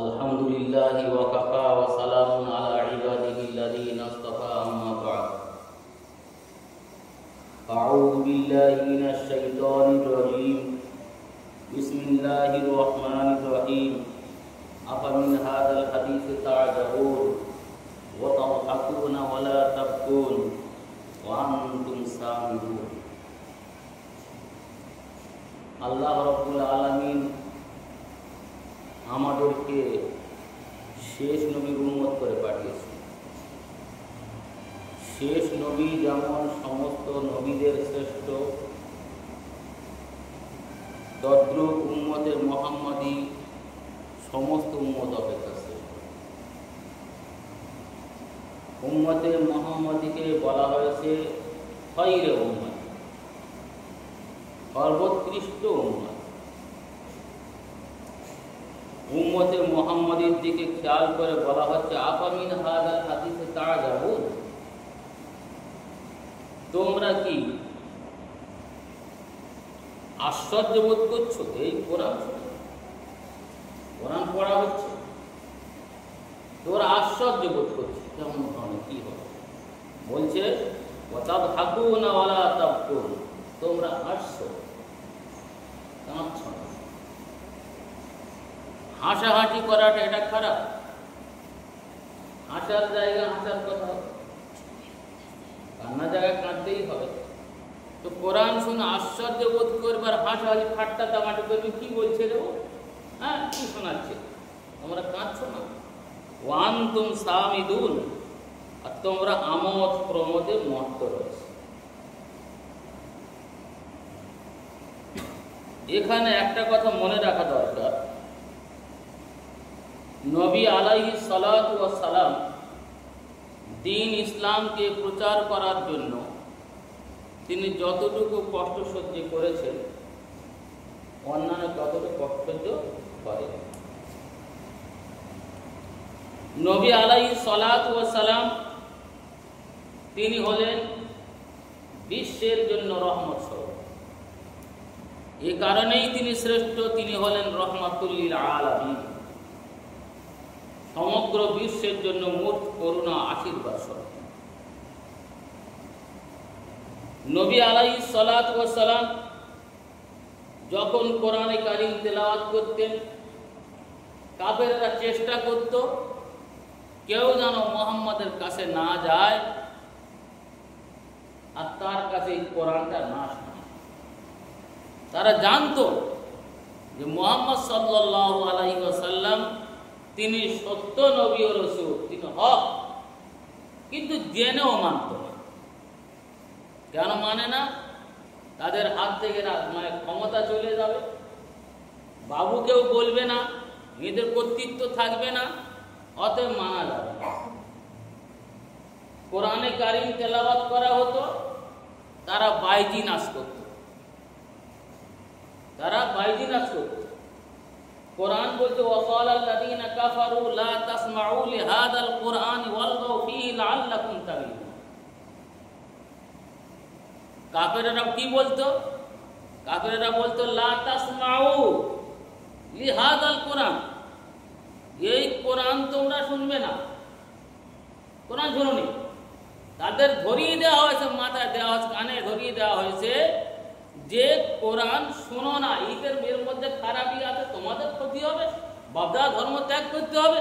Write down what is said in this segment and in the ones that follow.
আলহামদুলিল্লাহি ওয়া কাফা ওয়া সালামুন আলা ইবাদিহিল্লাযীনা ইসতাফা আম্মা বা'দ। আউযু বিল্লাহি মিনাশ শাইতানির রাজীম। বিসমিল্লাহির রহমানির রহিম। আফামিন হাযাল হাদীসি তা'জাবুন ওয়া তাদহাকুনা ওয়া লা তাবকুন ওয়া আনতুম সামিদুন। আল্লাহ রাব্বুল আলামিন আমাদেরকে শেষ নবীর উম্মত করে পাঠিয়েছেন। শেষ নবী যেমন সমস্ত নবীদের শ্রেষ্ঠ, তদ্রূপ উম্মতে মুহাম্মাদী সমস্ত উম্মত অপেক্ষা শ্রেষ্ঠ। উম্মতে মুহাম্মাদীকে বলা হয়েছে খায়রে উম্মত, সর্বোৎকৃষ্ট উম্মত। উম্মতে মুহাম্মাদীর দিকে খেয়াল করে বলা হচ্ছে আফামিন হাযাল হাদীসি তা'জাবুন, তোমরা কি আশ্চর্য বোধ করছো? এই কোরআন পড়া হচ্ছে, তোমরা আশ্চর্য বোধ করছো কেমন ধরনের, কি হবে? বলছে ওয়া তাদহাকুনা ওয়া লা তাবকুন, তোমরা হাসছো, কাঁদছো না। হাসাহাসি করাটা এটা খারাপ? হাসার জায়গা হাসার কথা হবে, কান্নার জায়গায় কাঁদতেই হবে। তো কোরআন শুনে আশ্চর্য বোধ করবে আর হাসাহাসি ঠাট্টা তামাটা করবে, কি বলছে রে ও, হ্যাঁ কি শোনাচ্ছে, তোমরা কাঁদছো না। ওয়া আনতুম সামিদুন, আর তোমরা আমোদ প্রমোদে মত্ত রয়েছে। এখানে একটা কথা মনে রাখা দরকার, নবী আলাইহিস সালাতু ওয়াস সালাম দ্বীন ইসলামকে প্রচার করার জন্য তিনি যতটুকু কষ্ট সহ্য করেছেন, অন্যান্য ততটুকু কষ্ট সহ্য করেন। নবী আলাইহিস সালাতু ওয়াস সালাম তিনি হলেন বিশ্বের জন্য রহমত স্বরূপ। এ কারণেই তিনি শ্রেষ্ঠ, তিনি হলেন রাহমাতুল লিল আলামিন, সমগ্র বিশ্বের জন্য মোট করুণা আশীর্বাদ স্বরূপ। নবী আলাইহিস সালাতু ওয়াস সালাম যখন কোরআনে কারীম তেলাওয়াত করতেন, কাফেররা চেষ্টা করত কেউ যেন মুহাম্মদের কাছে না যায় আর তার কাছে এই কোরআনটা না শোনে। তারা জানতো যে মুহাম্মদ সাল্লাল্লাহু আলাইহি ওয়াসাল্লাম তিনি সত্য নবী ও রাসূল, তিনি হক, কিন্তু জেনেও মানত না। কেন মানে না? তাদের হাত থেকে মানে ক্ষমতা চলে যাবে, বাবুকেও বলবে না, এদের কর্তৃত্ব থাকবে না, অতএব মানা যাবে না। কোরআনে কারীম তেলাওয়াত করা হতো, তারা বাইজি নাচ করত, কোরআন বলতে ওয়াকালাল্লাযীনা কাফারু লা তাসমাউ লিহাযাল কুরআনি ওয়ালগাউ ফীহি লাআল্লাকুম তাগলিবুন। কাফেররা কি বলতো? কাফেররা বলতো লা তাসমাউ লিহাযাল কুরআন, এই কোরআন তোমরা শুনবে না, কোরআন শুনুনি। তাদের ধরিয়ে দেওয়া হয়েছে, মাথায় দেওয়া হয়েছে, কানে ধরিয়ে দেওয়া হয়েছে যে কোরআন শোনো না, এর মধ্যে খারাপই আছে, তোমাদের ক্ষতি হবে, বাপদা ধর্ম ত্যাগ করতে হবে,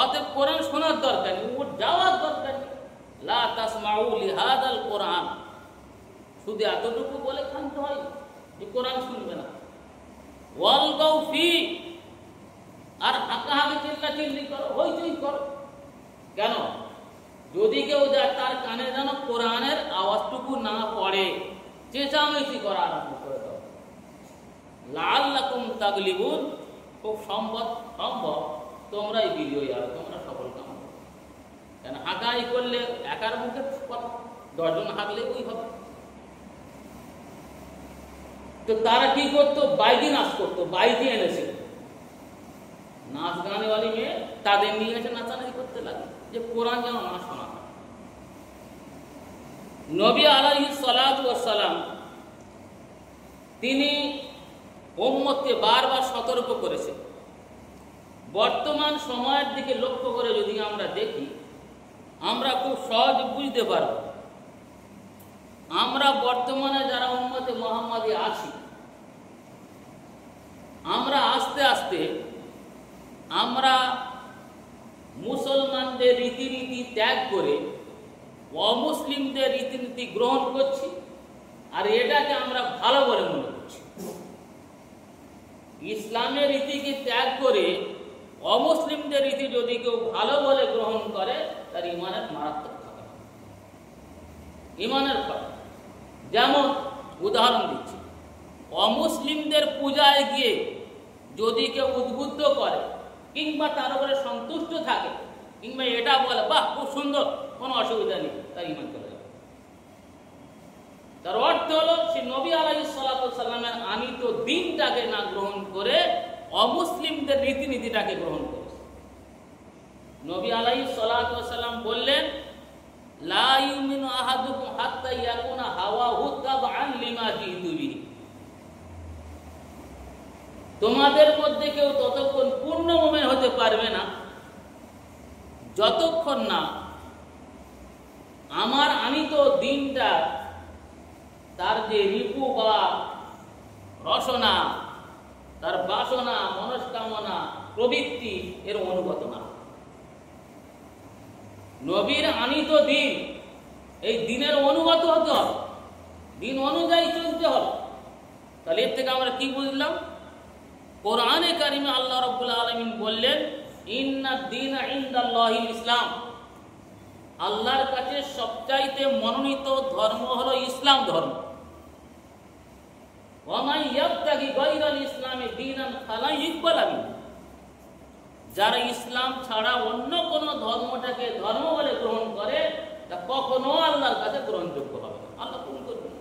অতএব কোরআন শোনার দরকার নেই, ওর যাওয়ার দরকার নেই। লা তাসমাউ লিহাযাল কোরআন, শুধু এতটুকু বলে ক্ষান্ত হয় যে কোরআন শুনবে না। ওয়ালগাউ ফি, আর হাঁকাহাঁকি চিল্লাচিল্লি করো, হইচই করো। কেন? যদি কেউ যায় তার কানে যেন কোরআনের আওয়াজটুকু না পড়ে, চেঁচামেচি করা আরম্ভ করে দাও। লাআল্লাকুম তাগলিবুন, খুব সম্ভব তোমরাই বিজয়ী হবে, তোমরা সফল কাম। কেন? হাঁকাই করলে একার মুখে কথা, 10 জন হাঁকলে ওই হবে। তো তারা কি করতো? বাইজি নাচ করতো, বাইজি এনেছে, নাচ গানেওয়ালি মেয়ে, তাদের নিয়ে এসে নাচানাচি করতে লাগে যে কোরআন যেন না শোনা হয়। নবী আলাইহিস সালাতু ওয়াস সালাম তিনি উম্মতকে বারবার সতর্ক করেছেন বর্তমান সময়ের দিকে লক্ষ্য করে যদি আমরা দেখি, আমরা খুব সহজ বুঝতে পারব। আমরা বর্তমানে যারা উম্মতে মুহাম্মাদি আছি, আমরা আস্তে আস্তে আমরা মুসলমানদের রীতিনীতি ত্যাগ করে অমুসলিমদের রীতিনীতি গ্রহণ করছি, আর এটাকে আমরা ভালো বলে মনে করছি। ইসলামের রীতিকে ত্যাগ করে অমুসলিমদের রীতি যদি কেউ ভালো বলে গ্রহণ করে, তার ইমানের মারাত্মক ক্ষতি, ইমানের ক্ষতি। যেমন উদাহরণ দিচ্ছি, অমুসলিমদের পূজায় গিয়ে যদি কেউ উদ্বুদ্ধ করে কিংবা তার উপরে সন্তুষ্ট থাকে কিংবা এটা বলে বাহ খুব সুন্দর, কোনো অসুবিধা নেই, তার ইমান চলে যাবে। তার অর্থ হলো সে নবী আলাইহিস সালাতু ওয়াস সালামের আনিত দ্বীনটাকে না গ্রহণ করে অমুসলিমদের রীতিনীতিটাকে গ্রহণ করেছে। নবী আলাইহিস সালাতু ওয়াস সালাম বললেন, লা ইউমিনু আহাদুকুম হাত্তা ইয়াকুনা হাওয়াহু তাবআন লিমা জিতু বিহি। তোমাদের মধ্যে কেউ ততক্ষণ পূর্ণ মুমিন হতে পারবে না যতক্ষণ না আমার আনিত দ্বীনটা তার যে রিপু বা রসনা, তার বাসনা, মনস্কামনা, প্রবৃত্তি এর অনুগত না। নবীর আনিত দ্বীন, এই দ্বীনের অনুগত হতে হবে, দ্বীন অনুযায়ী চলতে হবে। তাহলে এর থেকে আমরা কি বুঝলাম? কোরআনে কারিমে আল্লাহ রাব্বুল আলামিন বললেন, ইন্নাদ দীনা ইনদাল্লাহিল ইসলাম। আল্লাহর কাছে সবচাইতে মনোনীত ধর্ম হলো ইসলাম ধর্ম। ওয়া মান ইয়াবতাগি গায়রাল ইসলামি দীনান ফালা ইকবালা মিনহু। যারা ইসলাম ছাড়া অন্য কোন ধর্মটাকে ধর্ম বলে গ্রহণ করে, তা কখনো আল্লাহর কাছে গ্রহণযোগ্য হবে না, আল্লাহ কবুল করবে না।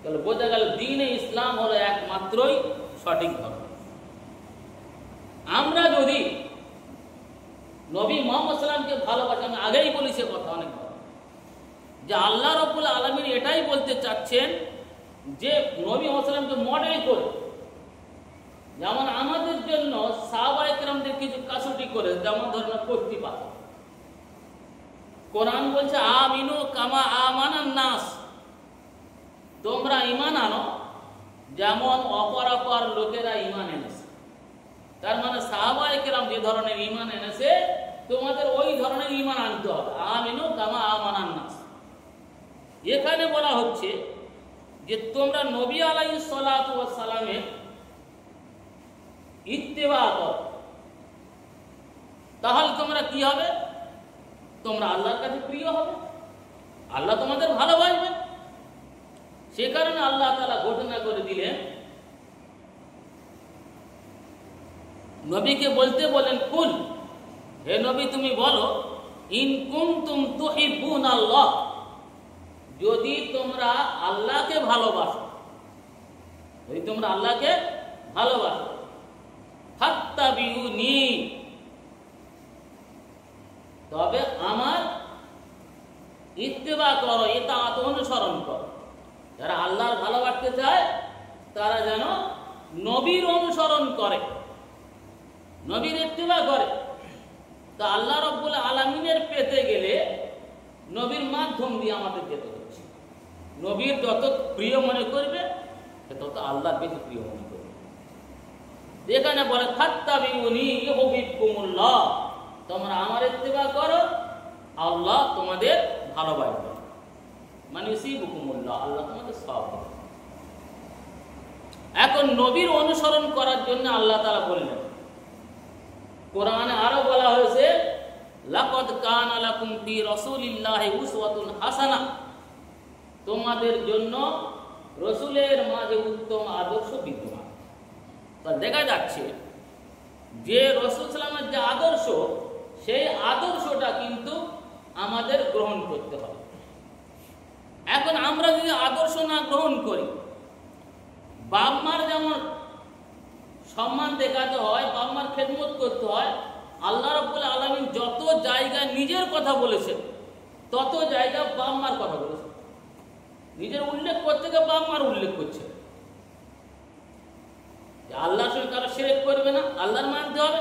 তাহলে বোঝা গেল দ্বীনে ইসলাম হলো একমাত্রই সঠিক ধর্ম। আমরা যদি নবী মুহাম্মদ সাল্লাল্লাহু আলাইহি ওয়াসাল্লামকে ভালোবাসি, আমি আগেই বলি সে কথা অনেকবার, যে আল্লাহ রাব্বুল আলামিন এটাই বলতে চাচ্ছেন যে নবী মুহাম্মদ সাল্লাল্লাহু আলাইহি ওয়াসাল্লামকে মডেল করে, যেমন আমাদের জন্য সাহাবায়ে কেরামদের কিছু কাসুটি করে, যেমন ধরেন কর্তৃপাত। কোরআন বলছে আমিনু কামা আমানান নাস, তোমরা ঈমান আনো যেমন অপরাপর লোকেরা ঈমান এনেছে। তার মানে সাহাবায়ে কেরাম যে ধরনের ঈমান এনেছে, তোমাদের ওই ধরনের ঈমান আনতে হবে। আমিনু কামা আমানান নাস। এখানে বলা হচ্ছে যে তোমরা নবী আলাইহিস সালাতু ওয়াস সালামের ইত্তেবা করো, তাহলে তোমরা কি হবে? তোমরা আল্লাহর কাছে প্রিয় হবে, আল্লাহ তোমাদের ভালোবাসবেন। সে কারণে আল্লাহ তাআলা ঘোষণা করে দিলেন, নবীকে বলতে বলেন, কুল, হে নবী তুমি বলো, ইন কুনতুম তুহিব্বুনাল্লাহ, যদি তোমরা আল্লাহকে ভালোবাসো, যদি তোমরা আল্লাহকে ভালোবাসো, ফাত্তাবিউনি, তবে আমার ইত্তেবা করো, ইতাআত অনুসরণ করো। যারা আল্লাহর ভালোবাসতে চায় তারা যেন নবীর অনুসরণ করে, নবীর ইত্তেবা করে। তা আল্লাহ রাব্বুল আলামিনের পেতে গেলে নবীর মাধ্যম দিয়ে আমাদের যেতে হচ্ছে। নবীর যত প্রিয় মনে করবে তত আল্লাহর বেশি প্রিয় মনে করবে। এখানে বলে ফাত্তাবিউনি ইউহিব্বুকুমুল্লাহ, তোমরা আমার ইত্তেবা করো, আল্লাহ তোমাদের ভালোবাসবে। মানে ইউহিব্বুকুমুল্লাহ, আল্লাহ তোমাদের সওয়াব দেবে। এখন নবীর অনুসরণ করার জন্য আল্লাহ তাআলা বললেন, কোরআনে আরো বলা হয়েছে, লাকাদ কানা লাকুম ফি রাসূলিল্লাহি উসওয়াতুন হাসানাহ, তোমাদের জন্য রাসূলের মাঝে উত্তম আদর্শ বিদ্যমান। তা দেখা যাচ্ছে যে রাসূল সাল্লাল্লাহু আলাইহি ওয়াসাল্লামের যে আদর্শ, সেই আদর্শটা কিন্তু আমাদের গ্রহণ করতে হবে। এখন আমরা যদি আদর্শ না গ্রহণ করি, বাপ মার যেমন সম্মান দেখাতে হয়, বাপ মার খেদমত করতে হয়, আল্লাহ রাব্বুল আলামিন যত জায়গায় নিজের কথা বলেছেন তত জায়গায় বাপ মার কথা বলেছেন। নিজের উল্লেখ করতে গিয়ে বাপ মার উল্লেখ করছে। আল্লাহর সঙ্গে কারো শিরক করবে না, আল্লাহর মানতে হবে,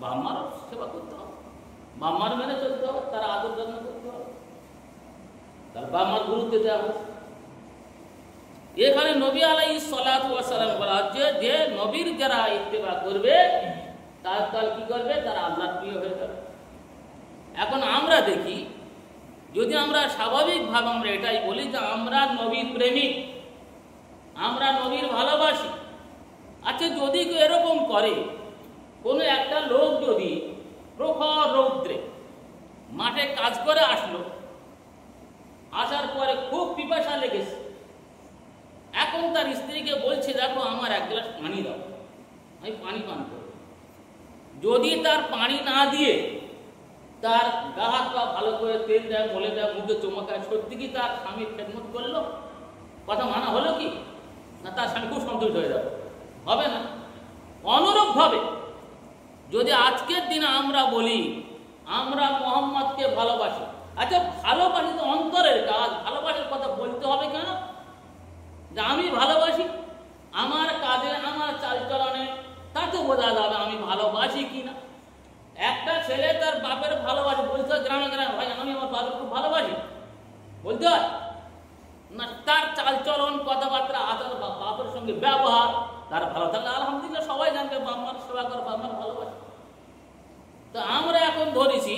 বাম্মারও সেবা করতে হবে, বাম্মার মেনে চলতে হবে, তার আদর যত্ন করতে হবে, তার বাম্মার গুরুত্ব দেওয়া হবে। এখানে নবী আলাইহিস সালাতু ওয়াস সালাম বলা হচ্ছে যে নবীর যারা ইত্তেবা করবে তার কি করবে, তারা আল্লাহর প্রিয় হয়ে যাবে। এখন আমরা দেখি, যদি আমরা স্বাভাবিকভাবে আমরা এটাই বলি যে আমরা নবীর প্রেমিক, আমরা নবীর ভালোবাসি। আচ্ছা, যদি কেউ এরকম করে, কোনো একটা লোক যদি প্রখর রৌদ্রে মাঠে কাজ করে আসলো, আসার পরে খুব পিপাসা লেগেছে, এখন তার স্ত্রীকে বলছে দেখো আমার এক গ্লাস পানি দাও, আমি পানি পান করব। যদি তার পানি না দিয়ে তার গা হাত পা ভালো করে তেল দেয়, মলে দেয়, মুখে চমকায়, সত্যি কি তার স্বামীর খেদমত করলো? কথা মানা হলো কি না? তার স্বামী খুব সন্তুষ্ট হয়ে যাবে? হবে না। অনুরূপভাবে যদি আজকের দিনে আমরা বলি আমরা মোহাম্মদকে ভালোবাসি, আচ্ছা ভালোবাসি তো অন্তরের কাজ, ভালোবাসার কথা বলতে হবে কেন? যে আমি ভালোবাসি, আমার কাজে, আমার চালচলনে তাতে বোঝা যাবে আমি ভালোবাসি কিনা। একটা ছেলে তার বাপের ভালোবাসে, বলতে হয় গ্রামে গ্রামে, ভাই আমি আমার বাপের খুব ভালোবাসি, বলতে হয় না? তার চালচলন, কথাবার্তা, আচার, বাপের সঙ্গে ব্যবহার তার ভালো থাকলে আলহামদুলিল্লাহ সবাই জানবে বাম্মার সেবা করে, বাম্মার ভালোবাসে। তো আমরা এখন ধরেছি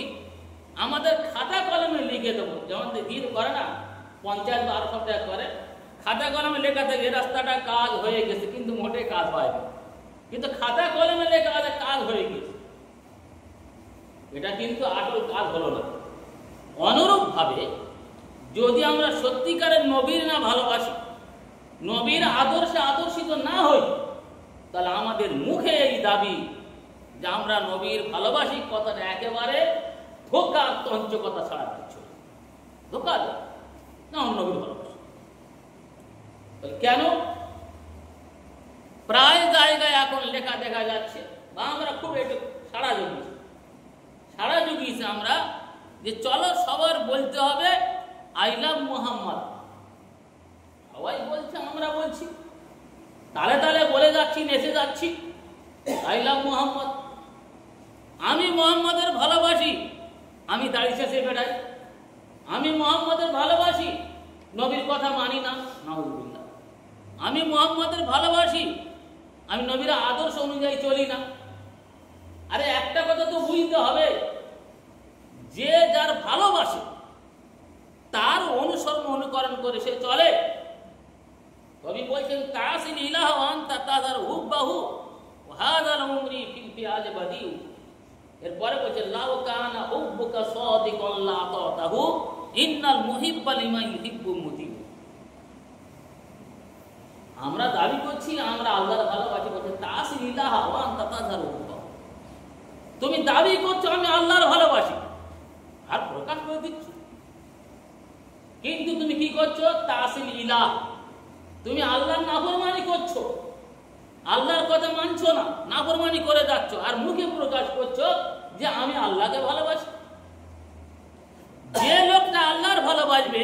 আমাদের খাতা কলমে লিখে দেবো, যেমন গীত করে না, পঞ্চায়েত বা আরো সব জায়গায় করে, খাতা কলমে লেখা থাকে রাস্তাটা কাজ হয়ে গেছে, কিন্তু মোটে কাজ হয়নি, কিন্তু খাতা কলমে লেখা আছে কাজ হয়ে গেছে, এটা কিন্তু আসল কাজ হলো না। অনুরূপভাবে যদি আমরা সত্যিকারের নবীর না ভালোবাসি, নবীর আদর্শে আদর্শিত না হই, তাহলে আমাদের মুখে এই দাবি যে আমরা নবীর ভালোবাসি কথাটা একেবারে ধোকা, তঞ্চকতা ছাড়া কিছু ধোকা দেয় না। নবীর ভালোবাসি কেন? প্রায় জায়গায় এখন লেখা দেখা যাচ্ছে, বা আমরা খুব একটু সাড়া জুগিয়েছি আমরা, যে চলো সবার বলতে হবে আই লাভ মোহাম্মদ। সবাই বলছে, আমরা বলছি, তালে তালে বলে যাচ্ছি, নেচে যাচ্ছি, আই লাভ মোহাম্মদ, আমি মোহাম্মদের ভালোবাসি, আমি দাড়ি শেষে বেড়াই, আমি মোহাম্মদের ভালোবাসি, নবীর কথা মানি না, নাউজুবিল্লাহ, আমি মোহাম্মদের ভালোবাসি, আমি নবীর আদর্শ অনুযায়ী চলি না। আরে একটা কথা তো বুঝতে হবে, যে যার ভালোবাসে তার অনুসরণ অনুকরণ করে সে চলে। কবি বলছেন তাসিল ইলাহ ওয়া আনতা তাযার হুব্বাহু ওয়া হাযাল উমরি ফিল ফিআল বাদিউ। এরপরে বলছে লাউ কানা হুব্বুকা সাদিকান লা তাতাহু ইন্নাল মুহিব্বা লিমান ইউহিব্বু মুতিউ। আমরা দাবি করছি আমরা আল্লাহর ভালোবাসি, বলছে তাসিল ইলাহ ওয়া আনতা তাযার হুব্বাহু, তুমি দাবি করছো আমি আল্লাহর ভালোবাসি আর প্রকাশ করে দিচ্ছ, কিন্তু তুমি কি করছো? তাসিল ইলাহ, তুমি আল্লাহর নাফরমানি করছো, আল্লাহর কথা মানছো না, নাফরমানি করে যাচ্ছ, আর মুখে প্রকাশ করছো যে আমি আল্লাহকে ভালোবাসি। যে লোকটা আল্লাহর ভালোবাসবে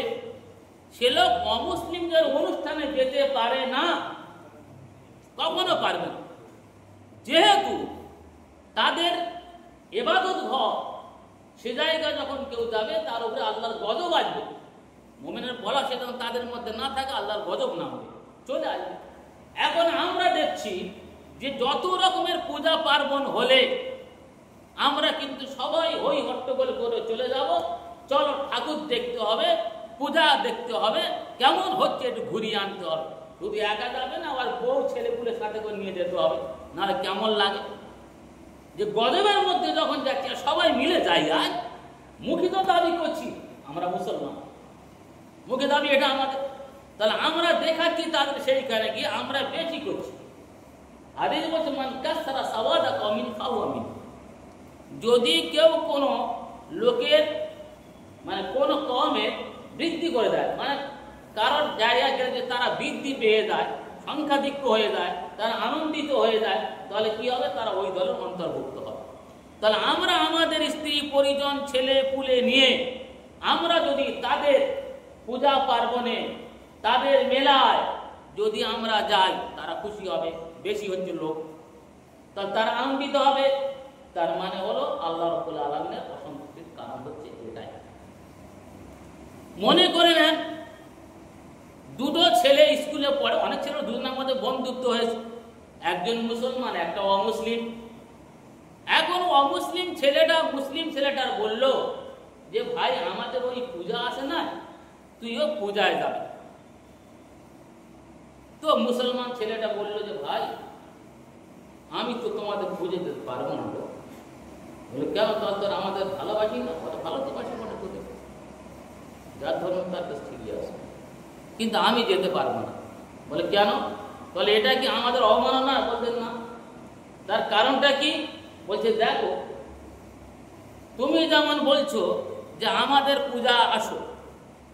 সে লোক অমুসলিমদের অনুষ্ঠানে যেতে পারে না, কখনো পারবে না, যেহেতু তাদের ইবাদত ঘর, সে জায়গায় যখন কেউ যাবে তার উপরে আল্লাহর গজব আসবে। মুমিনের বলা সেটা তাদের মধ্যে না থাকে, আল্লাহর গজব না হবে, চলে আসবে। এখন আমরা দেখছি যে যত রকমের পূজা পার্বণ হলে আমরা কিন্তু সবাই হই হট্টগোল করে চলে যাব, চলো ঠাকুর দেখতে হবে, পূজা দেখতে হবে, কেমন হচ্ছে একটু ঘুরিয়ে আনতে হবে। শুধু একা যাবে না, আর বউ ছেলেপুলের সাথে করে নিয়ে যেতে হবে, নাহলে কেমন লাগে। যে গজবের মধ্যে যখন যাচ্ছি সবাই মিলে যাই, আজ মুখে তো দাবি করছি আমরা মুসলমান, মুখে দাবি এটা আমাদের, তাহলে আমরা দেখাচ্ছি তাদের সেইখানে গিয়ে আমরা বেশি করছি। হাদিস বলছে মান কাসরা সাওয়াদা কওমিন ফাহুয়া মিন, যদি কেউ কোনো লোকের মানে কোনো কওমের বৃদ্ধি করে দেয়, মানে কারোর জায়গায় গেলে যে তারা বৃদ্ধি পেয়ে যায়, সংখ্যাধিক্য হয়ে যায়, তারা আনন্দিত হয়ে যায়, তাহলে কি হবে? তারা ওই দলের অন্তর্ভুক্ত হবে। তাহলে আমরা আমাদের স্ত্রী পরিজন ছেলে পুলে নিয়ে আমরা যদি তাদের পূজা পার্বণে, তাদের মেলায় যদি আমরা যাই, তারা খুশি হবে, বেশি হচ্ছে লোক। তাহলে তার আনন্দিত হবে। তার মানে হলো আল্লাহ রাব্বুল আলামিনের অসন্তুষ্টির কারণ হচ্ছে এটাই। মনে করে নেন দুটো ছেলে স্কুলে পড়ে, অনেক ছেলে দুজনের মধ্যে বন্ধুত্ব হয়েছে, একজন মুসলমান একটা অমুসলিম। এখন অমুসলিম ছেলেটা মুসলিম ছেলেটার বলল যে ভাই আমাদের ওই পূজা আছে না, তুইও পূজায় যাবে। তো মুসলমান ছেলেটা বলল যে ভাই আমি তো তোমাদের পুজো দিতে পারবো না। বলে কেন? তোর আমাদের ভালোবাসি না? ভালো তো বাসি মনে করে, যার ধর্ম তার কাছে ঠিকই আছে, কিন্তু আমি যেতে পারবো না। বলে কেন? বলে এটা কি আমাদের অবমাননা? বলতেন না। তার কারণটা কি? বলছে দেখো তুমি যেমন বলছো যে আমাদের পূজা আসো,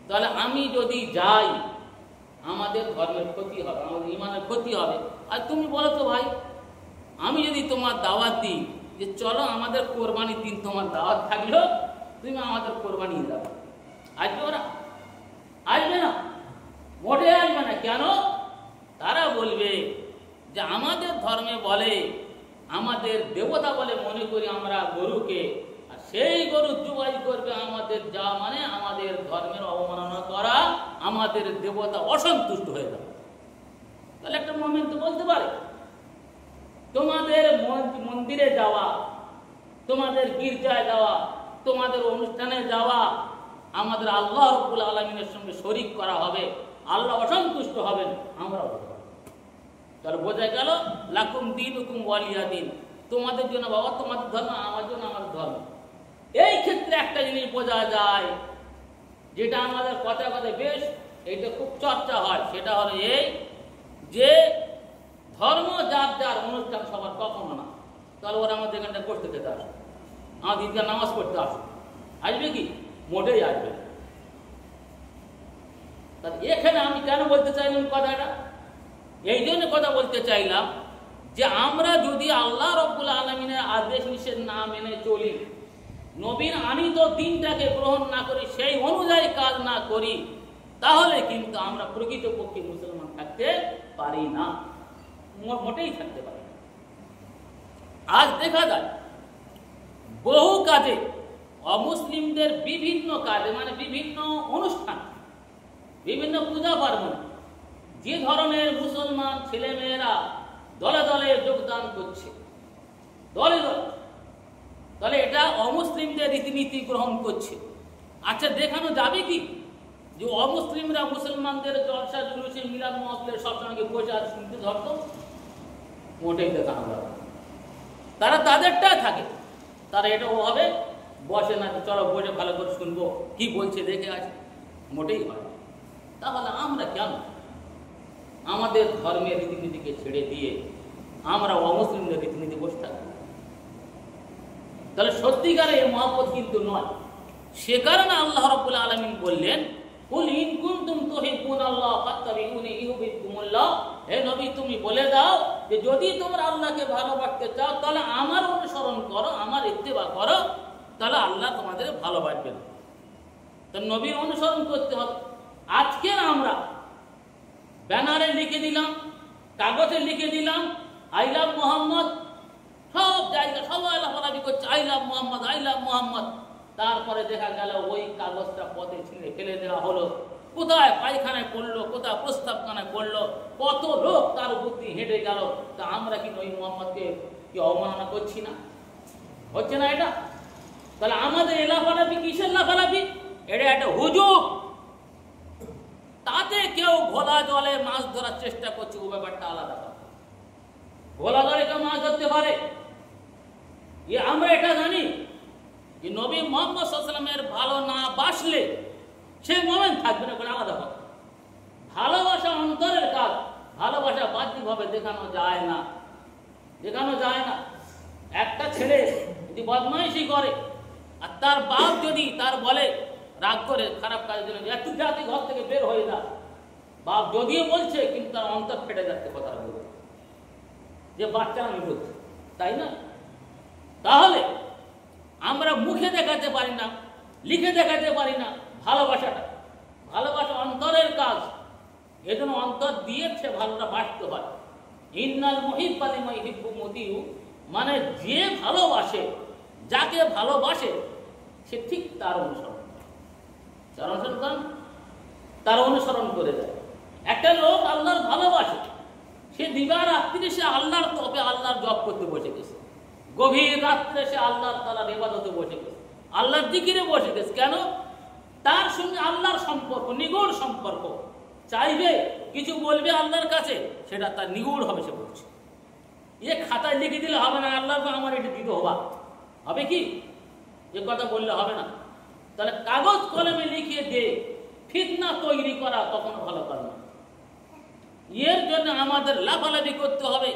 তাহলে আমি যদি যাই আমাদের ধর্মের ক্ষতি হবে, আমাদের ইমানের ক্ষতি হবে। আর তুমি বলো তো ভাই আমি যদি তোমার দাওয়াত দিই যে চলো আমাদের কোরবানির দিন তোমার দাওয়াত থাকলো, তুমি আমাদের কোরবানি দাও, আসবে ওরা? আসবে না, মোটে আসবে না। কেন? তারা বলবে যে আমাদের ধর্মে বলে, আমাদের দেবতা বলে মনে করি আমরা গরুকে, আর সেই গরু জবাই করবে আমাদের, যা মানে আমাদের ধর্মের অবমাননা করা, আমাদের দেবতা অসন্তুষ্ট হয়ে যাবে। তাহলে একটা মুমিন তো বলতে পারে তোমাদের মন্দিরে যাওয়া, তোমাদের গির্জায় যাওয়া, তোমাদের অনুষ্ঠানে যাওয়া আমাদের আল্লাহ রাব্বুল আলামিনের সঙ্গে শরীক করা হবে, আল্লাহ অসন্তুষ্ট হবেন, আমরা বলতে পারি। তাহলে বোঝা গেল লাকুম দীনুকুম ওয়ালিয়া দিন, তোমাদের জন্য বাবা তোমাদের ধর্ম, আমার জন্য আমার ধর্ম। এই ক্ষেত্রে একটা জিনিস বোঝা যায় যেটা আমাদের কথায় কথায় বেশ এইটা খুব চর্চা হয়, সেটা হলো এই যে ধর্ম যার যার অনুষ্ঠান সবার কখনো না। তাহলে ওরা আমাদের এখানটা করতে খেতে আসে, আমাদের ঈদগাহ নামাজ পড়তে আসে, আসবে কি? মোটেই আসবে না। তাহলে এখানে আমি কেন বলতে চাইলাম কথাটা? এই জন্য কথা বলতে চাইলাম যে আমরা যদি আল্লাহ রাব্বুল আলামিনের আদেশ নিষেধ না মেনে চলি, নবীর আনিত দিনটাকে গ্রহণ না করি, সেই অনুযায়ী কাজ না করি, তাহলে কিন্তু আমরা প্রকৃতপক্ষে মুসলমান থাকতে পারি না, মোটেই থাকতে পারি না। আজ দেখা যায় বহু কাজে অমুসলিমদের বিভিন্ন কাজে, মানে বিভিন্ন অনুষ্ঠান, বিভিন্ন পূজা পার্বণ, যে ধরনের মুসলমান ছেলেমেয়েরা দলে দলে যোগদান করছে, দলে দলে, তাহলে এটা অমুসলিমদের রীতিনীতি গ্রহণ করছে। আচ্ছা দেখানো যাবে কি যে অমুসলিমরা মুসলমানদের জলসা জুলুসে মিলাদ মাহফিলের সবসময় বসে আর শুনতে ধরতো? মোটেই দেখানো যাবে। তারা তাদেরটা থাকে, তারা এটা ওভাবে বসে না, চলো বসে ভালো করে শুনবো কি বলছে দেখে আছে, মোটেই হয়। তাহলে আমরা কেন আমাদের ধর্মের রীতিনীতিকে ছেড়ে দিয়ে আমরা অমুসলিমদের রীতিনীতি বসে থাকবো? তাহলে সত্যিকারের এই মহব্বত কিন্তু নয়। সে কারণে আল্লাহ রাব্বুল আলামিন বললেন কুল ইন কুনতুম তুহিব্বুনাল্লাহ ফাত্তাবিউনি ইউহিব্বুকুমুল্লাহ, হে নবী তুমি বলে দাও যে যদি তোমরা আল্লাহকে ভালোবাসতে চাও তাহলে আমার অনুসরণ করো, আমার ইত্তেবা করো, তাহলে আল্লাহ তোমাদের ভালোবাসবেন। তো নবীর অনুসরণ করতে হবে। আজকে আমরা ব্যানারে লিখে দিলাম, কাগজে লিখে দিলাম আই লাভ মোহাম্মদ, সব জায়গা সবাই লাফালাফি করছে I love Mohammad, I love Mohammad. তারপরে দেখা গেল ওই কাগজটা পথে ছিঁড়ে ফেলে দেওয়া হলো, কোথায় পায়খানায় পড়লো, কোথায় প্রস্তাবখানায় পড়লো, কত লোক তার বুদ্ধি হেঁটে গেল। তা আমরা কি ওই মোহাম্মদকে কি অবমাননা করছি না? হচ্ছে না এটা? তাহলে আমাদের এই লাফালাফি কিসের লাফালাফি? এটা একটা হুজুগ। তাতে কেউ ঘোলা জলে মাছ ধরার চেষ্টা করছে, ও ব্যাপারটা আলাদা কথা। ঘোলা জলে কেউ মাছ ধরতে পারে? আমরা এটা জানি যে নবী মুহাম্মদ সাল্লাল্লাহু আলাইহি ওয়াসাল্লামের ভালো না বাসলে সে মুমিন থাকবে না, কোনো আলাদা কথা। ভালোবাসা অন্তরের কাজ, ভালোবাসা বাহ্যিকভাবে দেখানো যায় না, দেখানো যায় না। একটা ছেলে যদি বদমাইশি করে আর তার বাপ যদি তার বলে রাগ করে খারাপ কাজের জন্য একটু জাতি ঘর থেকে বের হয়ে যা, বাপ যদিও বলছে কিন্তু তার অন্তর ফেটে যাচ্ছে কথাটা বলে যে বাচ্চা আমি বলছি, তাই না? তাহলে আমরা মুখে দেখাতে পারি না, লিখে দেখাতে পারি না ভালোবাসাটা। ভালোবাসা অন্তরের কাজ, এজন্য অন্তর দিয়ে সে ভালোটা বাসতে হয়। ইন্নাল মুহিব্বা লিমান ইউহিব্বু মুতিউ, মানে যে ভালোবাসে, যাকে ভালোবাসে সে ঠিক তার অনুসরণ তার অনুসরণ করে যায়। একটা লোক আল্লাহর ভালোবাসে, সে দিবারাত্রিরে সে আল্লাহর তপে আল্লাহর জপ করতে বসে গেছে, গভীর রাত্রে সে আল্লাহর তাআলার ইবাদতে বসে গেছে, আল্লাহর জিকিরে বসে গেছে। কেন? তার সঙ্গে আল্লাহর সম্পর্ক, নিগুড় সম্পর্ক। চাইবে, কিছু বলবে আল্লাহর কাছে, সেটা তার নিগুড় হবে। সে বলছে, এ খাতায় লিখে দিলে হবে না, আল্লাহ আমার এটা দিতে হবে কি? এ কথা বললে হবে না। তাহলে কাগজ কলমে লিখিয়ে দে, ফিতনা তৈরি করা কখনো ভালো কাজ না। এর জন্য আমাদের লাফালাফি করতে হবে,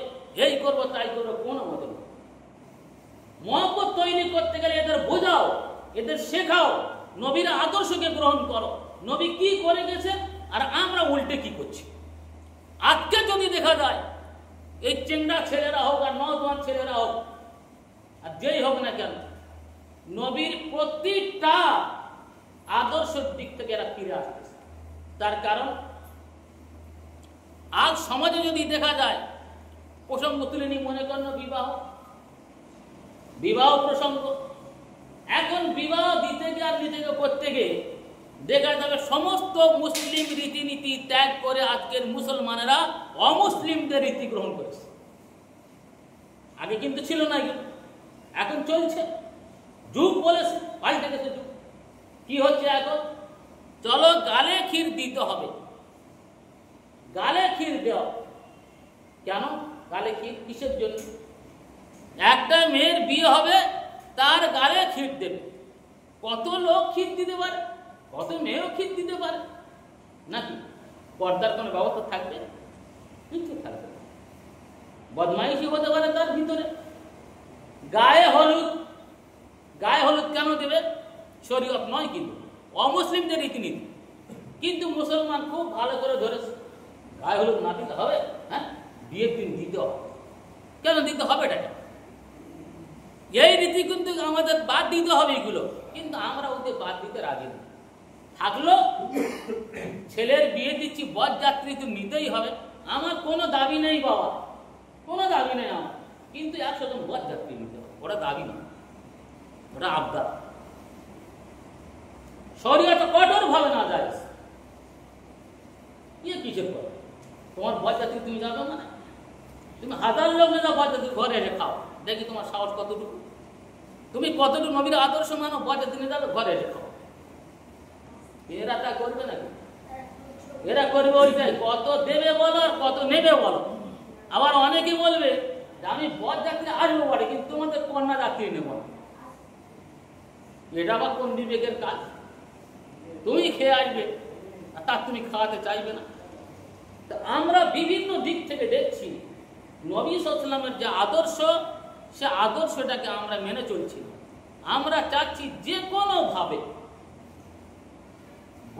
এই করবো তাই করবো, কোনো মতে না। মহব্বত তৈরি করতে গেলে এদের বোঝাও, এদের শেখাও, নবীর আদর্শকে গ্রহণ করো। নবী কি করে গেছেন আর আমরা উল্টে কি করছি। আজকে যদি দেখা যায় এই চেংড়া ছেলেরা হোক আর নওজোয়ান ছেলেরা হোক আর যেই হোক না কেন, নবীর প্রতিটা আদর্শের দিক থেকে এরা ফিরে আসতেছে। তার কারণ আজ সমাজে যদি দেখা যায়, প্রসঙ্গ তুলে নিই, মনে করেন বিবাহ প্রসঙ্গ। এখন বিবাহ দিতে গিয়ে আর নিতে গিয়ে করতে গিয়ে দেখা যাবে সমস্ত মুসলিম রীতিনীতি ত্যাগ করে আজকের মুসলমানেরা অমুসলিমদের রীতি গ্রহণ করেছে। আগে কিন্তু ছিল না, এখন চলছে। যুগ বলেছে, পাল্টে গেছে যুগ। কি হচ্ছে এখন? চলো গালে ক্ষীর দিতে হবে। গালে ক্ষীর দেওয়া কেন? গালে ক্ষীর কিসের জন্য? একটা মেয়ের বিয়ে হবে, তার গালে ক্ষীর দেবে। কত লোক ক্ষীর দিতে পারে, কত মেয়েও ক্ষীর দিতে পারে নাকি? পর্দার কোনো ব্যবস্থা থাকবে? কিছু থাকবে না। বদমাইশি হতে পারে তার ভিতরে। গায়ে হলুদ কেন দেবে? শরীয়ত নয়, কিন্তু অমুসলিমদের রীতিনীতি। কিন্তু মুসলমান খুব ভালো করে ধরেছে, গায়ে হলুদ না দিতে হবে। হ্যাঁ, বিয়ের দিন দিতে হবে। কেন দিতে হবে? এটা এই রীতি কিন্তু আমাদের বাদ দিতে হবে এগুলো, কিন্তু আমরা ওদের বাদ দিতে রাজি না। থাকলো ছেলের বিয়ে দিচ্ছি, বরযাত্রী তো নিতেই হবে। আমার কোনো দাবি নেই বাবা, কোনো দাবি নেই আমার, কিন্তু 100 জন বরযাত্রী নিতে হবে। ওটা দাবি না, ওটা আবদার। শরীয়ত কঠোর ভাবে না যায়। কিসের পর তোমার বরযাত্রী তুমি যাবে? মানে তুমি 1000 লোক না যাও, বরযাত্রী ঘরে এসে খাও, দেখি তোমার সাহস কতটুকু। তুমি কতটুকু নবীর আদর্শ মানো, বরযাত্রী নিয়ে যাবে, ঘরে এসে খাও। এরা তা করবে নাকি? এরা করবে ওইটাই, কত দেবে বলো আর কত নেবে বলো। আবার অনেকে বলবে যে আমি বরযাত্রী আসবো বাড়ি, কিন্তু তোমাদের কন্যা যাত্রী নেব না। এটা আবার কোন বিবেকের কাজ? তুমি খেয়ে আসবে আর তার তুমি খাওয়াতে চাইবে না। আমরা বিভিন্ন দিক থেকে দেখছি নবী সাল্লাল্লাহু আলাইহি ওয়াসাল্লামের যে আদর্শ, সে আদর্শটাকে আমরা মেনে চলছি। আমরা চাচ্ছি যে কোনো ভাবে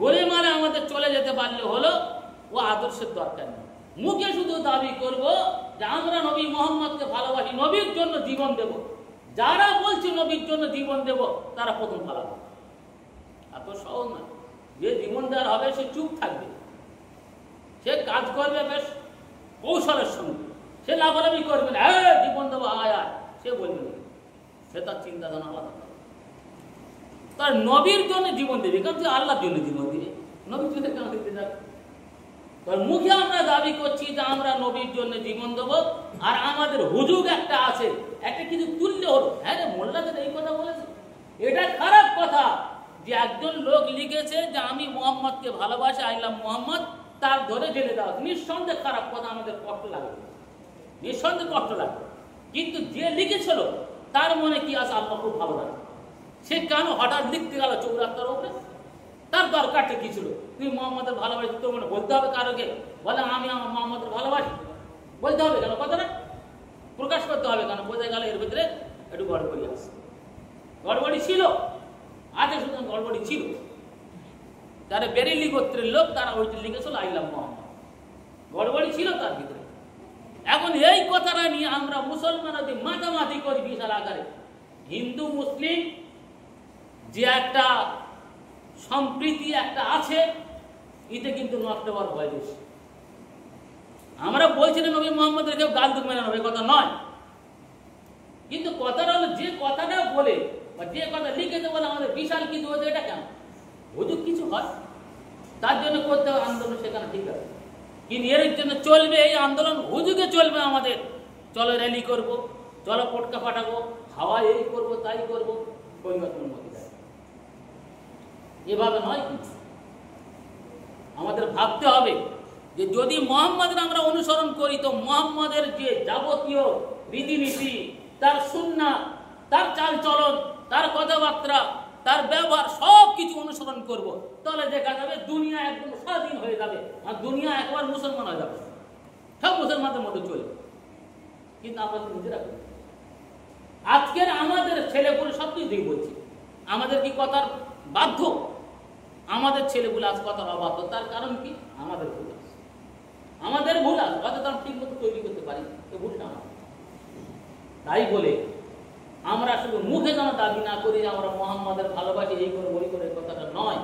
গলে মারে আমাদের চলে যেতে পারলে হলো, ও আদর্শের দরকার নেই। মুখে শুধু দাবি করব যে আমরা নবী মুহাম্মদকে ভালোবাসি, নবীর জন্য জীবন দেব। যারা বলছে নবীর জন্য জীবন দেব, তারা প্রথম ভালো। এত সহজ না। যে জীবন দেওয়ার হবে সে চুপ থাকবে, সে কাজ করবে বেশ কৌশলের সঙ্গে, সে লাফালাফি করবে না, হ্যাঁ জীবন দেবো আয় আয়, সে বলবে না। সে তার চিন্তাধারা আলাদা। তার নবীর জন্য জীবন দেবে, কারণ তুই আল্লাহর জন্য জীবন দিবে, নবীর জন্য কেন দিতে যাবে? তার মুখে আমরা দাবি করছি যে আমরা নবীর জন্য জীবন দেবো, আর আমাদের হুজুগ একটা আছে, একটা কিছু তুললে হলো, হ্যাঁ রে মোল্লাদের এই কথা বলেছে। এটা খারাপ কথা যে একজন লোক লিখেছে যে আমি মুহাম্মদকে ভালোবাসি, আই লাভ মুহাম্মদ, তার ধরে জেলে দেওয়া। নিঃসন্দেহে খারাপ কথা, আমাদের কষ্ট লাগবে, নিঃসন্দেহে কষ্ট লাগবে। কিন্তু যে লিখেছিল তার মনে কি আছে আল্লাহ খুব ভালো লাগে। সে কেন হঠাৎ লিখতে গেল চৌরাস্তার উপরে? তার দরকারটা কি ছিল? তুই মোহাম্মদের ভালোবাসি, তোর মনে বলতে হবে কারোকে? বলে আমি আমার মোহাম্মদের ভালোবাসি, বলতে হবে কেন? কথাটা প্রকাশ করতে হবে কেন? বোঝা গেল এর ভিতরে একটু গড়বড়ি আছে। গড়বড়ি ছিল আগে, সুতরাং গড়বড়ি ছিল। যারা বেরেলি গোত্রের লোক, তারা ওইটা লিখেছিল আই লাভ মুহাম্মদ, গড়বড়ি ছিল তার ভিতরে। এখন এই কথাটা নিয়ে আমরা মুসলমানরা যে মাতামাতি করি বিশাল আকারে, হিন্দু মুসলিম যে একটা সম্প্রীতি একটা আছে, এতে কিন্তু নষ্ট হওয়ার ভয় বেশি। আমরা বলছি না নবী মুহাম্মদের কেউ গাল দুঃখ মেনে নেবে, কথা নয়। কিন্তু কথাটা হলো, যে কথাটা বলে বা যে কথা লিখেতে বলে আমাদের বিশাল কিছু হচ্ছে, এটা কেন? হুজুর কিছু হয় তার জন্য করতে হবে আন্দোলন, সেখানে ঠিক আছে, কিন্তু এর জন্য চলবে এই আন্দোলন, হুজুকে চলবে আমাদের, চলো র্যালি করব, চলো পটকা ফাটাবো, হাওয়া এই করব তাই করব, পরিবর্তন মধ্যে যায় এভাবে নয়। কিন্তু আমাদের ভাবতে হবে যে যদি মুহাম্মদের আমরা অনুসরণ করি, তো মুহাম্মদের যে যাবতীয় রীতিনীতি, তার সুন্নাহ, তার চালচলন, তার কথাবার্তা, তার ব্যবহার সব কিছু অনুসরণ করব, তাহলে দেখা যাবে দুনিয়া একদম স্বাধীন হয়ে যাবে, আর দুনিয়া একবার মুসলমান হয়ে যাবে, সব মুসলমানদের মধ্যে চলবে। কিন্তু আমরা নিজেরা করি। আজকের আমাদের ছেলেপুলে সব কিছুই বলছি, আমাদের কি কথার বাধ্য? আমাদের ছেলেগুলো আজ কথার অবাধ্য। তার কারণ কি? আমাদের ভুল আছে, আমাদের ভুল আছে, অথচ আমরা ঠিক মতো তৈরি করতে পারি, তো ভুলটা আমার। তাই বলে আমরা শুধু মুখে যেন দাবি না করি যে আমরা মুহাম্মাদের ভালোবাসি, এই করে ওই করে, কথাটা নয়।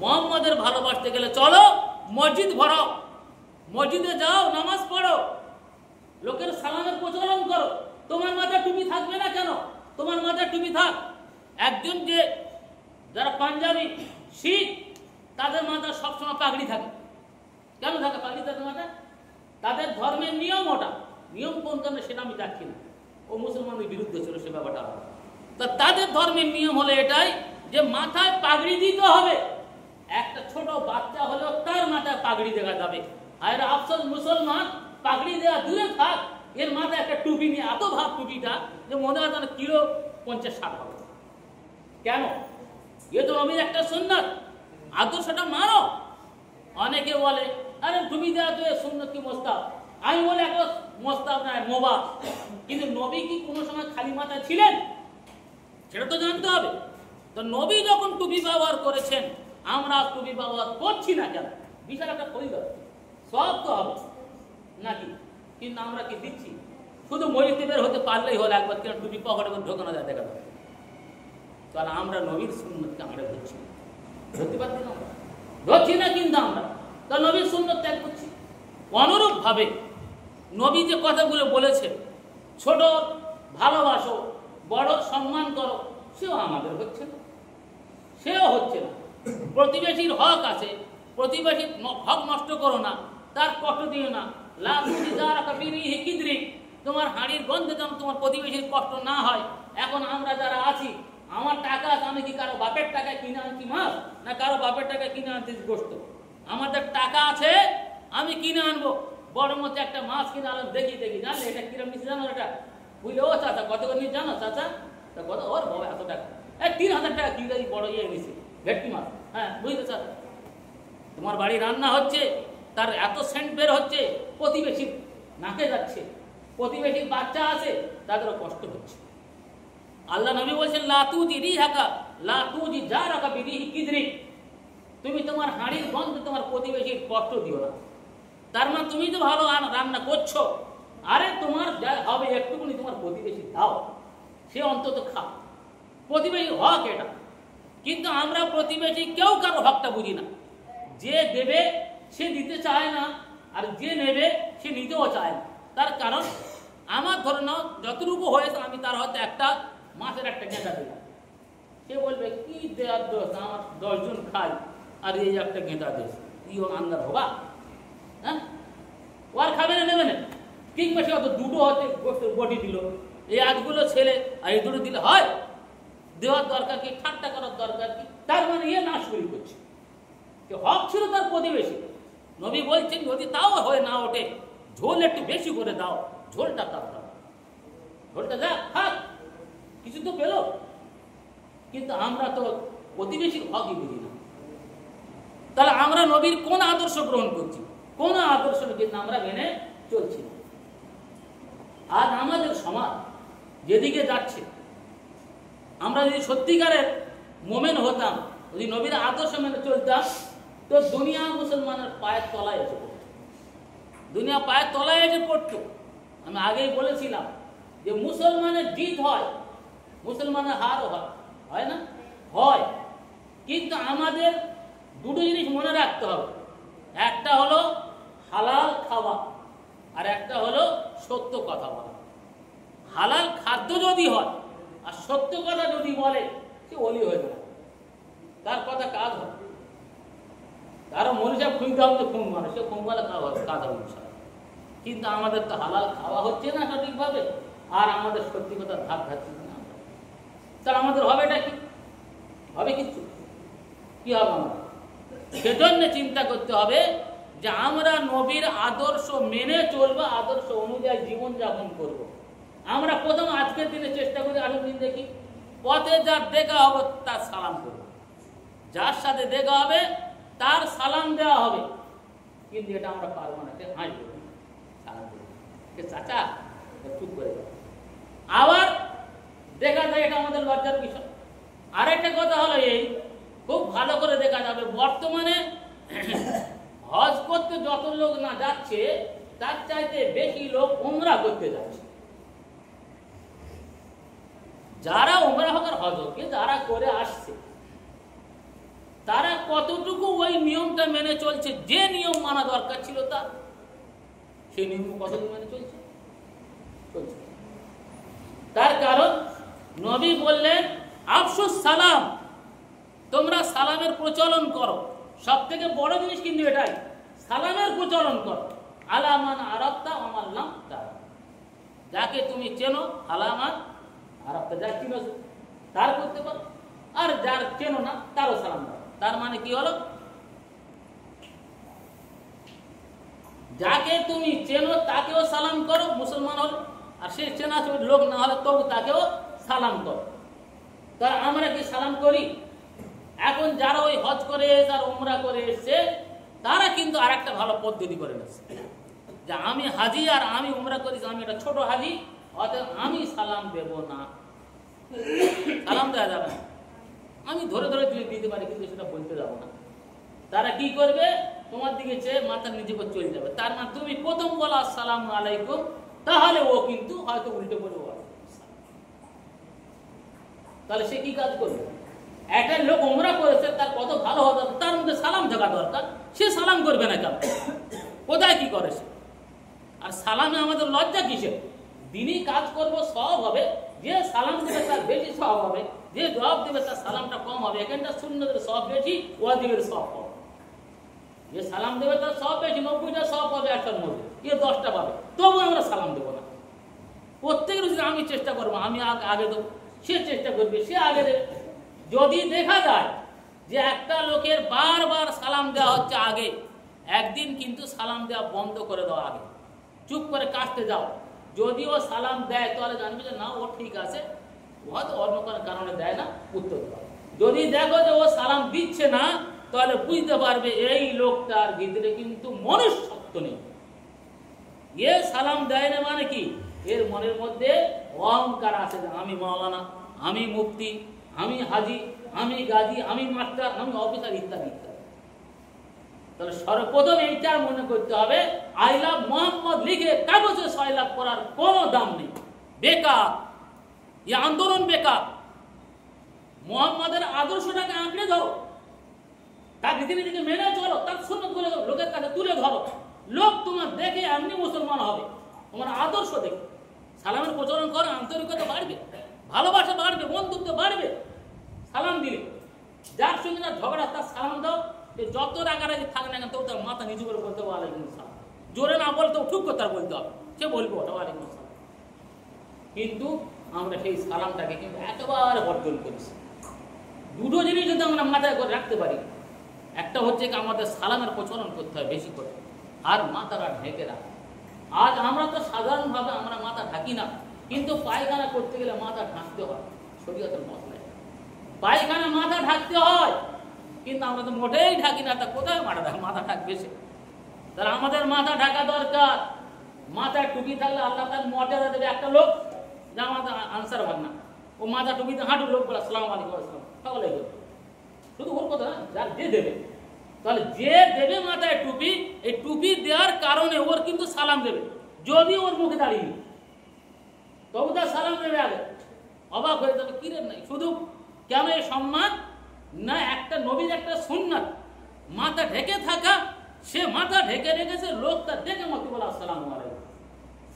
মুহাম্মাদের ভালোবাসতে গেলে চলো মসজিদ ভরো, মসজিদে যাও, নামাজ পড়ো, লোকের সালামের প্রচলন করো। তোমার মাথায় টুপি থাকবে না কেন? তোমার মাথায় টুপি থাক। একজন যে যারা পাঞ্জাবি শিখ, তাদের মাথায় সবসময় পাগড়ি থাকে। কেন থাকে পাগড়ি তাদের মাথায়? তাদের ধর্মের নিয়ম ওটা। নিয়ম কোন কারণে সেটা আমি যাচ্ছি না, ও মুসলমানদের বিরুদ্ধে ছিল সে ব্যাপারটা। তা তাদের ধর্মের নিয়ম হলো এটাই যে মাথায় পাগড়ি দিতে হবে। একটা ছোট বাচ্চা হলেও তার মাথায় পাগড়ি দেখা যাবে। আর আফসোস, মুসলমান পাগড়ি দেওয়া দূরে থাক, এর মাথায় একটা টুপি নিয়ে এত ভাব টুপিটা যে মনে হয় যেন কিলো 50-60 হবে। কেন? এ তো নবীর একটা সুন্নাত, আদর্শটা মানো। অনেকে বলে আরে টুপি দেওয়া তো সুন্নাত কি মোস্তাব। আমি বলে এক মোস্তাব নয়, মোবা। কিন্তু নবী কি কোনো সময় খালি মাথায় ছিলেন? সেটা তো জানতে হবে। তো নবী যখন টুপি ব্যবহার করেছেন, আমরা টুপি ব্যবহার করছি না কেন? বিশাল একটা পরিবর্তন, সব তো হবে নাকি? কিন্তু আমরা কি দিচ্ছি? শুধু মরিতে বের হতে পারলেই হলো, একবার কেন টুপি পকেটে করে ঢোকানো যায় দেখা যাবে। তাহলে আমরা নবীর সুন্নতকে আমরা ধরছি, ধরতে পারছি না, আমরা ধরছি না। কিন্তু আমরা তা নবীর সুন্নত ত্যাগ করছি। অনুরূপ ভাবে নবী যে কথাগুলো বলেছে, ছোট ভালোবাসো, বড় সম্মান করো, সেও আমাদের হচ্ছে না, সেও হচ্ছে না। প্রতিবেশীর হক আছে, প্রতিবেশীর হক নষ্ট করো না, তার কষ্ট দিও না। তোমার হাঁড়ির গন্ধে যেন তোমার প্রতিবেশীর কষ্ট না হয়। এখন আমরা যারা আছি, আমার টাকা আছে, আমি কি কারো বাপের টাকায় কিনে আনছি মাছ, না কারো বাপের টাকায় কিনে আনছি গোস্ত? আমাদের টাকা আছে, আমি কিনে আনবো। বড় মতো একটা মাছ কিনে আনলাম, দেখি জানলে এটা কিরম নিচ্ছে জানো? এটা বুঝলে, ও চাচা কত করে নিচ্ছে জানো? চাচা তা কত? ওর বাবা এত টাকা, 3000 টাকা কিনে বড় ইয়ে নিচ্ছে ভেটকি মাছ। হ্যাঁ বুঝলে চাচা, তোমার বাড়ি রান্না হচ্ছে, তার এত সেন্ট বের হচ্ছে, প্রতিবেশীর নাকে যাচ্ছে, প্রতিবেশীর বাচ্চা আছে, তাদেরও কষ্ট হচ্ছে। আল্লাহ নবী বলছেন লা তুজি রিহাকা লা তুজি জারাকা বিরিহি কিদরি, তুমি তোমার হাঁড়ির গন্ধে তোমার প্রতিবেশীর কষ্ট দিও না। তার মানে তুমি তো ভালো রান্না করছো, আরে তোমার যা হবে একটুকুনি তোমার প্রতিবেশী দাও, সে অন্তত খাও। প্রতিবেশী হক এটা। কিন্তু আমরা প্রতিবেশী কেউ কারো হকটা বুঝি না। যে দেবে সে দিতে চায় না, আর যে নেবে সে নিতেও চায় না। তার কারণ আমার ধরে নাও যতটুকু হয়েছে, আমি তার হয়তো একটা মাছের একটা গেঁদা দিলাম, সে বলবে কি দেওয়ার দোষ, আমার 10 জন খাই আর এই একটা গেঁদা দেশ, ই আন্দার হবা? হ্যাঁ, ও আর খাবে না, নেবে না। কিংবা সে হয়তো দুটো হয়তো বটি দিল, এই আজগুলো ছেলে আর এই দুটো দিলে হয়? দেওয়ার দরকার কি? ঠাট্টা করার দরকার কি? তার মানে ইয়ে নাশ করি করছে। হক ছিল তার প্রতিবেশী। নবী বলছেন যদি তাও হয়ে না ওঠে, ঝোল একটু বেশি করে দাও, ঝোলটা তার দাও, ঝোলটা যা খাক, কিছু তো পেল। কিন্তু আমরা তো প্রতিবেশীর হকই বুঝি না। তাহলে আমরা নবীর কোন আদর্শ গ্রহণ করছি? কোন আদর্শ কিন্তু আমরা মেনে চলছি না। আজ আমাদের সমাজ যেদিকে যাচ্ছে, আমরা যদি সত্যিকারের মোমেন হতাম, যদি নবীর আদর্শ মেনে চলতাম, তো দুনিয়া মুসলমানের পায়ের তলায় এসে পড়ত, দুনিয়া পায়ের তলায় এসে পড়ত। আমি আগেই বলেছিলাম যে মুসলমানের জিত হয়, মুসলমানের হারও হয়, হয় না? হয়। কিন্তু আমাদের দুটো জিনিস মনে রাখতে হবে, একটা হলো হালাল খাওয়া, আর একটা হলো সত্য কথা বলা। হালাল খাদ্য যদি হয় আর সত্য কথা যদি বলে, সে অলি হয়ে যাবে, তার কথা কাজ হয়। কারো মনীষা খুঁজতে হবে তো খুন মানে, সে খুন বলে কাজ হবে। কিন্তু আমাদের তো হালাল খাওয়া হচ্ছে না সঠিকভাবে, আর আমাদের সত্যি কথা ধাপ ধাচ্ছি না, তাহলে আমাদের হবেটা কি? হবে কিছু কি হবে? আমাদের সেজন্য চিন্তা করতে হবে যে আমরা নবীর আদর্শ মেনে চলবো, আদর্শ অনুযায়ী জীবনযাপন করব। আমরা প্রথম আজকের দিনে চেষ্টা করি, আগামী দিন দেখি পথে যার দেখা হবে তার সালাম করবো, যার সাথে দেখা হবে তার সালাম দেওয়া হবে। কিন্তু এটা আমরা পারবো না, হাসবো, সালাম দেবো, চাচা চুপ করে যাবে। আবার দেখা যায় এটা আমাদের লজ্জার বিষয়। আরেকটা কথা হলো এই, খুব ভালো করে দেখা যাবে বর্তমানে হজ করতে যত লোক না যাচ্ছে, তার চাইতে বেশি লোক উমরা করতে যাচ্ছে। যারা উমরা হোক আর হজ হোক, যারা করে আসছে তারা কতটুকু ওই নিয়মটা মেনে চলছে? যে নিয়ম মানা দরকার ছিল তার, সেই নিয়ম কতটুকু মেনে চলছে? তার কারণ নবী বললেন আফসুস সালাম, তোমরা সালামের প্রচলন করো। সব থেকে বড় জিনিস কিন্তু এটাই, সালামের প্রচলন করো। আলামান আরাফতা আমার নাম তার, যাকে তুমি চেনো আলামান আরাফতা, যা চিনো তার করতে পারো, আর যার চেনো না তারও সালাম দাও। তার মানে কি হলো? যাকে তুমি চেনো তাকেও সালাম করো, মুসলমান হলে, আর সে চেনা লোক না হলে তবু তাকেও সালাম করো। তার আমরা কি সালাম করি? এখন যারা ওই হজ করে আর উমরা করে এসছে, তারা কিন্তু আর একটা ভালো পদ্ধতি করে নিচ্ছে, যে আমি হাজি আর আমি উমরা করি, আমি একটা ছোট হাজি, অতএব আমি সালাম দেব না, সালাম দেওয়া যাবে না। আমি ধরে ধরে দিতে পারি, কিন্তু সেটা বলতে যাবো না। তারা কি করবে? তোমার দিকে চেয়ে মাথার নিচে করে চলে যাবে। তার মানে তুমি প্রথম বলো আসসালামু আলাইকুম, তাহলে ও কিন্তু হয়তো উল্টে বলে, তাহলে সে কি কাজ করবে? একটা লোক উমরা করেছে, তার কত ভালো হতো, তার মধ্যে সালাম থাকা দরকার, সে সালাম করবে না কেন? কোথায় কি করে সে? আর সালামে আমাদের লজ্জা কিসের? দিনই কাজ করবো, সব হবে। যে সালাম দেবে তার বেশি সব হবে, যে জবাব দেবে তার সালামটা কম হবে। এখানটা শূন্যদের সব বেশি, ওয়াজিবের সব কম। যে সালাম দেবে তার সব বেশি, 90টা সব পাবে, 1টার মধ্যে 10টা পাবে, তবু আমরা সালাম দেবো না। প্রত্যেকের উচিত আমি চেষ্টা করবো, আমি আগে দেবো, সে চেষ্টা করবে, সে আগে দেবে। যদি দেখা যায় যে একটা লোকের বারবার সালাম দেওয়া হচ্ছে আগে, একদিন কিন্তু সালাম দেওয়া বন্ধ করে দাও, আগে চুপ করে কাটতে যাও। যদি ও সালাম দেয় তাহলে জানবে যে না, ও ঠিক আছে, হয়তো অন্য কোনো কারণে দেয় না, উত্তর দাও। যদি দেখো যে ও সালাম দিচ্ছে না, তাহলে বুঝতে পারবে এই লোকটার ভিতরে কিন্তু মনুষ্যত্ব নেই। এ সালাম দেয় না মানে কি? এর মনের মধ্যে অহংকার আছে, যে আমি মাওলানা, আমি মুফতি, আমি হাজি, আমি গাজী, আমি মাস্টার, আমি অফিসার, ইত্যাদি ইত্যাদি। তাহলে সর্বপ্রথম এইটা মনে করতে হবে, আই লাভ মোহাম্মদ লিখে কাগজে সয়লাভ করার কোনো দাম নেই, বেকার, এই আন্দোলন বেকার। মোহাম্মদের আদর্শটাকে আঁকড়ে ধরো, তার রীতিনীতিকে মেনে চলো, তার সুন্নত করে লোকের কাছে তুলে ধরো। লোক তোমার দেখে এমনি মুসলমান হবে, তোমার আদর্শ দেখে। সালামের প্রচলন করো, আন্তরিকতা বাড়বে, ভালোবাসা বাড়বে, বন্ধুত্ব বাড়বে। সালাম দিলে যার সঙ্গে না ঝগড়া, তার সালাম দাও। যত রাগারাগি থাকে না কেন, তবু তার মাথা নিচু করে বলতে হবে ওয়ালাইকুম আসসালাম। জোরে না বলতেও ঠুক করে তার বলতে হবে, সে বলবো ওটা ওয়ালাইকুম আসসালাম। কিন্তু আমরা সেই সালামটাকে কিন্তু একেবারে বর্জন করেছি। দুটো জিনিস যদি আমরা মাথায় করে রাখতে পারি, একটা হচ্ছে কি আমাদের সালামের প্রচলন করতে হয় বেশি করে, আর মাথাটা ঢেকে রাখা। আজ আমরা তো সাধারণভাবে আমরা মাথা ঢাকি না, কিন্তু পায়খানা করতে গেলে মাথা ঢাকতে হয়, শরীয়তের মশলায় পায়খানা মাথা ঢাকতে হয়, কিন্তু আমরা তো মোটেই ঢাকি না। তা কোথায় মাথা ঢাকবে সে? তাহলে আমাদের মাথা ঢাকা দরকার। মাথায় টুপি থাকলে আল্লাহ তার মর্যাদা দেবে। একটা লোক যা মাথা আনসার ভাগ না, ও মাথা টুপিতে হাঁটু লোক বলে আসসালামু আলাইকুম আসসালাম, সকলে শুধু ওর কথা না, যার যে দেবে। তাহলে যে দেবে মাথায় টুপি, এই টুপি দেওয়ার কারণে ওর কিন্তু সালাম দেবে। যদি ওর মুখে দাঁড়িয়ে তবু তার সালাম দেবে আগে। অবাক হয়ে যাবে, কিরে নাই শুধু কেন এই সম্মান না? একটা নবীর একটা সুন্নাত মাথা ঢেকে থাকা, সে মাথা ঢেকে রেখেছে, লোক তার দেখে মতো বলে আসসালামু আলাইকুম,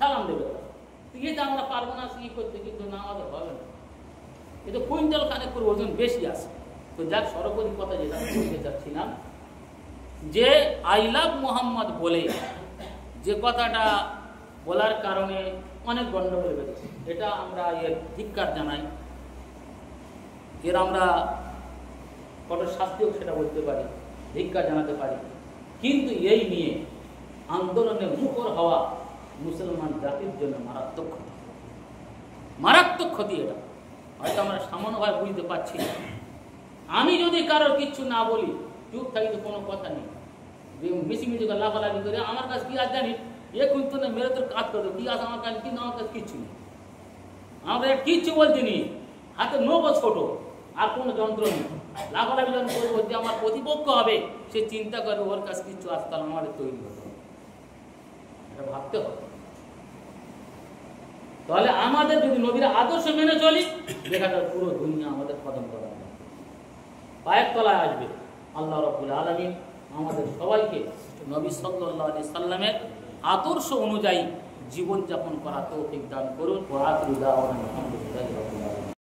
সালাম দেবে। এটা আমরা পারবো না ই করতে, কিন্তু না আমাদের হবে না, এটা কুইন্টাল কানেক্ট করে ওজন বেশি আছে। তো যাক, সর্বোপরি কথা যেটা আমি বলতে চাচ্ছিলাম যে আই লাভ মোহাম্মদ বলে যে কথাটা বলার কারণে অনেক গণ্ডগোল বেড়েছে, এটা আমরা এর ধিক্কার জানাই, এর আমরা কঠোর শাস্তিও সেটা বলতে পারি, ধিক্কার জানাতে পারি। কিন্তু এই নিয়ে আন্দোলনে মুখর হওয়া মুসলমান জাতির জন্য মারাত্মক ক্ষতি, মারাত্মক ক্ষতি। এটা হয়তো আমরা সামান্যভাবে বুঝতে পারছি না। আমি যদি কারোর কিচ্ছু না বলি, চুপ থাকি, তো কোনো কথা নেই, মিশি মিশি করে লাফালাফি করে আমার কাছে কি আজ জানিস, এ কিন্তু না মেরে তোর কাজ করতো কি আছে আমার কাছে, কিন্তু আমার কাছে কিচ্ছু নেই, আমরা কিচ্ছু বলতে নি, হাতে নৌকো ছোট, আর কোনো যন্ত্র নেই, লাফালাফি যখন করবো যে আমার প্রতিপক্ষ হবে, সে চিন্তা করবে ওর কাছে কিচ্ছু আসতে, তাহলে আমাদের তৈরি হতে হবে, এটা ভাবতে হবে। তাহলে আমাদের যদি নবীর আদর্শ মেনে চলি, দেখা যায় পুরো দুনিয়া আমাদের কদম করা পায়ের তলায় আসবে। আল্লাহ রাব্বুল আলামিন আমাদের সবাইকে নবী সাল্লাল্লাহু আলাইহি সাল্লামের আদর্শ অনুযায়ী জীবনযাপন করা তৌফিক দান করুন। ওয়া আখিরু দাওয়ানা আলহামদুলিল্লাহি রাব্বিল আলামিন।